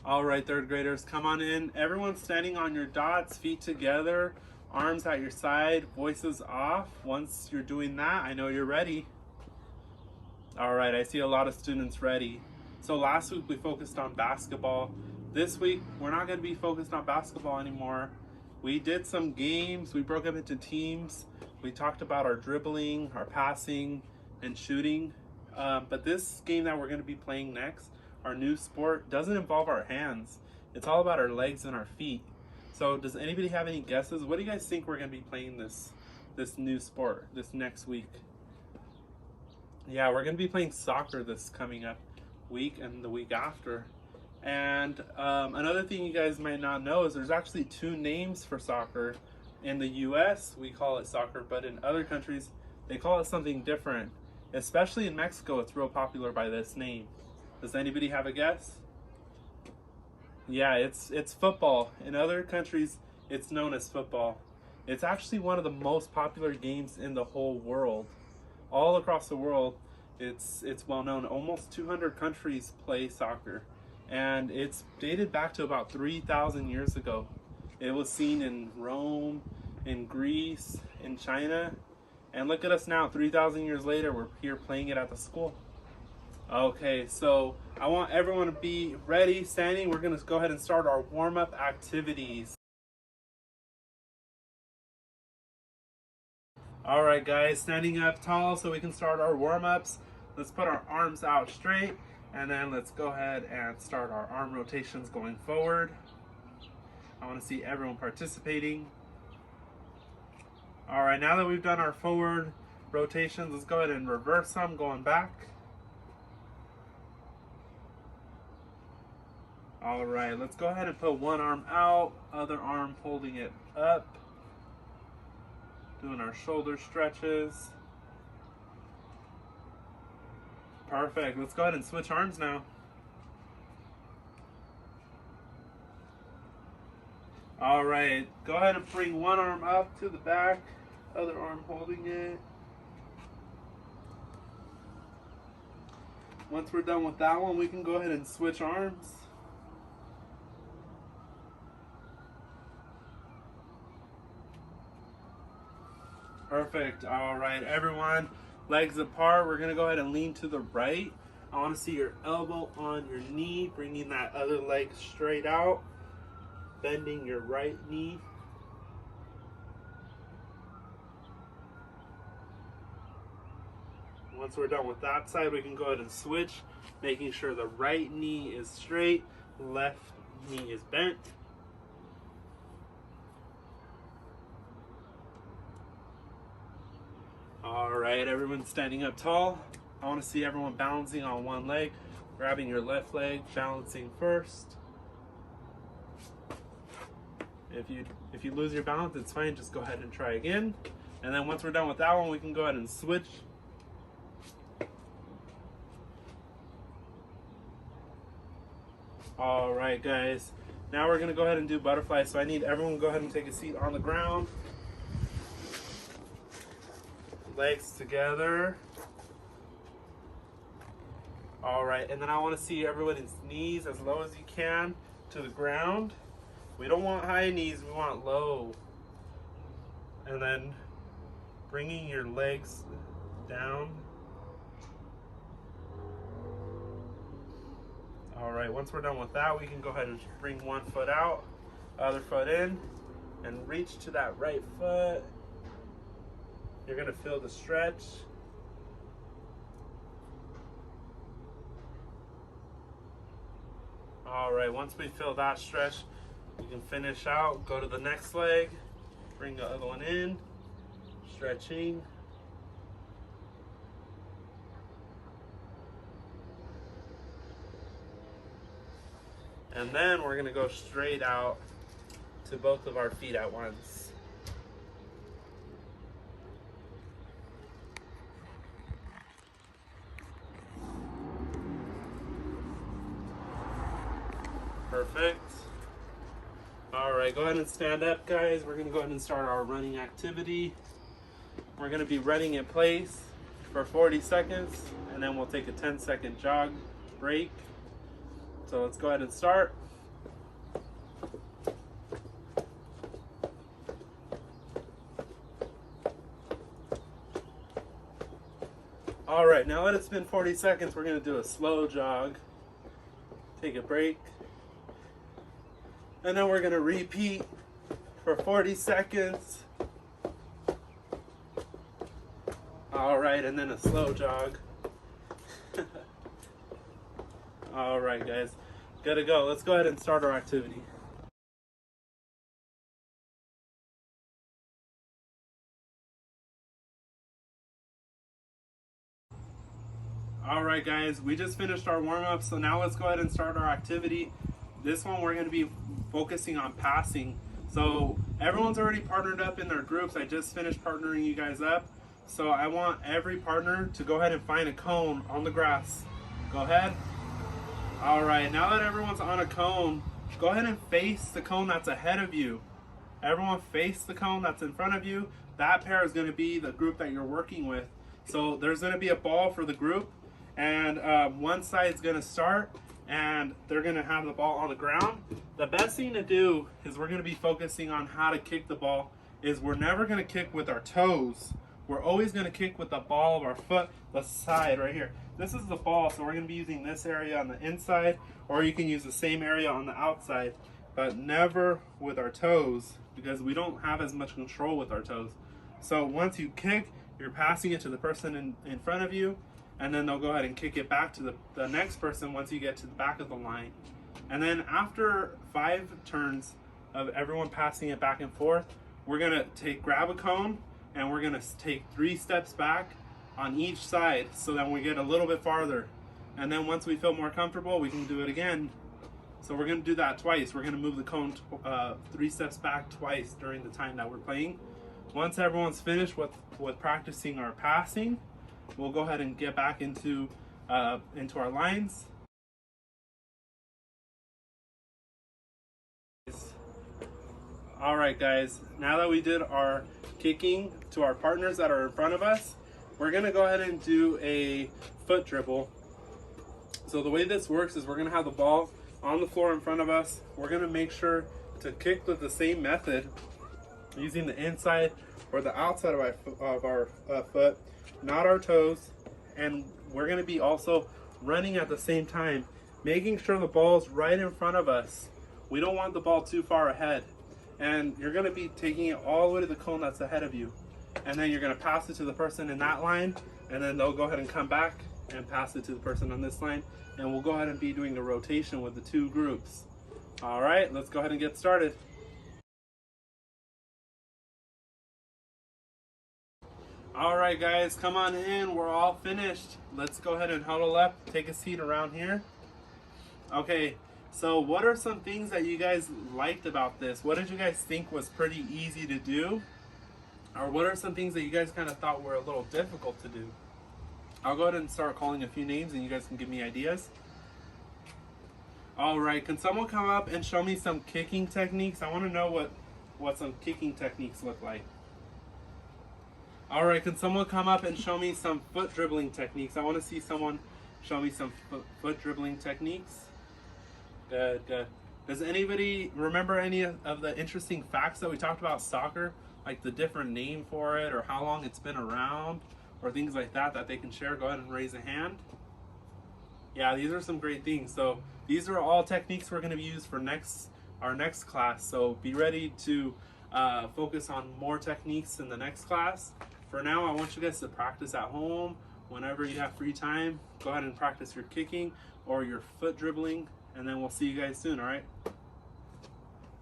All right, third graders, come on in. Everyone standing on your dots, feet together, arms at your side, voices off. Once you're doing that, I know you're ready. All right, I see a lot of students ready. So last week we focused on basketball. This week, we're not gonna be focused on basketball anymore. We did some games, we broke up into teams. We talked about our dribbling, our passing, and shooting. But this game that we're gonna be playing next, our new sport, doesn't involve our hands. It's all about our legs and our feet. So does anybody have any guesses? What do you guys think we're gonna be playing this new sport this next week? Yeah, we're gonna be playing soccer this coming up week and the week after. And another thing you guys might not know is there's actually two names for soccer. In the US, we call it soccer, but in other countries, they call it something different. Especially in Mexico, it's real popular by this name. Does anybody have a guess? Yeah, it's football. In other countries, it's known as football. It's actually one of the most popular games in the whole world. All across the world, it's well known. Almost 200 countries play soccer, and it's dated back to about 3,000 years ago. It was seen in Rome, in Greece, in China, and look at us now, 3,000 years later, we're here playing it at the school. Okay, so I want everyone to be ready, standing. We're gonna go ahead and start our warm-up activities. All right, guys, standing up tall so we can start our warm-ups. Let's put our arms out straight, and then let's go ahead and start our arm rotations going forward. I want to see everyone participating. All right, now that we've done our forward rotations, let's go ahead and reverse them, going back. All right, let's go ahead and put one arm out, other arm holding it up. Doing our shoulder stretches. Perfect. Let's go ahead and switch arms now. All right. Go ahead and bring one arm up to the back, other arm holding it. Once we're done with that one, we can go ahead and switch arms. Perfect. All right, everyone, legs apart. We're gonna go ahead and lean to the right. I want to see your elbow on your knee, bringing that other leg straight out, bending your right knee. Once we're done with that side, we can go ahead and switch, making sure the right knee is straight, left knee is bent. All right, everyone standing up tall. I want to see everyone balancing on one leg, grabbing your left leg, balancing first. If you lose your balance, it's fine. Just go ahead and try again. And then once we're done with that one, we can go ahead and switch. All right, guys. Now we're gonna go ahead and do butterfly. So I need everyone to go ahead and take a seat on the ground. Legs together. All right, and then I want to see everyone's knees as low as you can to the ground. We don't want high knees, we want low. And then bringing your legs down. All right, once we're done with that, we can go ahead and bring one foot out, other foot in, and reach to that right foot. You're gonna feel the stretch. All right, once we feel that stretch, we can finish out, go to the next leg, bring the other one in, stretching. And then we're gonna go straight out to both of our feet at once. Perfect. All right, go ahead and stand up, guys. We're gonna go ahead and start our running activity. We're gonna be running in place for 40 seconds, and then we'll take a 10-second jog break. So let's go ahead and start. All right, now that it's been 40 seconds, we're gonna do a slow jog. Take a break. And then we're gonna repeat for 40 seconds. All right, and then a slow jog. All right, guys, gotta go. Let's go ahead and start our activity. All right, guys, we just finished our warm-up, so now let's go ahead and start our activity. This one we're going to be focusing on passing. So everyone's already partnered up in their groups. I just finished partnering you guys up. So I want every partner to go ahead and find a cone on the grass. Go ahead. All right, now that everyone's on a cone, go ahead and face the cone that's ahead of you. Everyone face the cone that's in front of you. That pair is going to be the group that you're working with. So there's going to be a ball for the group, and one side's going to start, and they're going to have the ball on the ground. The best thing to do is we're going to be focusing on how to kick the ball. Is we're never going to kick with our toes. We're always going to kick with the ball of our foot, the side right here. This is the ball, so we're going to be using this area on the inside, or you can use the same area on the outside, but never with our toes, because we don't have as much control with our toes. So once you kick, you're passing it to the person in front of you, and then they'll go ahead and kick it back to the next person once you get to the back of the line. And then after 5 turns of everyone passing it back and forth, we're gonna grab a cone, and we're gonna take 3 steps back on each side, so that we get a little bit farther. And then once we feel more comfortable, we can do it again. So we're gonna do that twice. We're gonna move the cone 3 steps back twice during the time that we're playing. Once everyone's finished with practicing our passing, we'll go ahead and get back into our lines. All right, guys, now that we did our kicking to our partners that are in front of us, we're gonna go ahead and do a foot dribble. So the way this works is we're gonna have the ball on the floor in front of us. We're gonna make sure to kick with the same method, using the inside or the outside of our foot, not our toes. And we're gonna be also running at the same time, making sure the ball's right in front of us. We don't want the ball too far ahead. And you're gonna be taking it all the way to the cone that's ahead of you. And then you're gonna pass it to the person in that line, and then they'll go ahead and come back and pass it to the person on this line. And we'll go ahead and be doing a rotation with the 2 groups. All right, let's go ahead and get started. All right, guys, come on in. We're all finished. Let's go ahead and huddle up, take a seat around here. Okay, so what are some things that you guys liked about this? What did you guys think was pretty easy to do? Or what are some things that you guys kind of thought were a little difficult to do? I'll go ahead and start calling a few names and you guys can give me ideas. All right, can someone come up and show me some kicking techniques? I want to know what some kicking techniques look like. All right, can someone come up and show me some foot dribbling techniques? I want to see someone show me some foot dribbling techniques. Good, good. Does anybody remember any of the interesting facts that we talked about soccer? Like the different name for it, or how long it's been around, or things like that they can share? Go ahead and raise a hand. Yeah, these are some great things. So these are all techniques we're going to use for our next class. So be ready to focus on more techniques in the next class. For now, I want you guys to practice at home. Whenever you have free time, go ahead and practice your kicking or your foot dribbling, and then we'll see you guys soon, all right?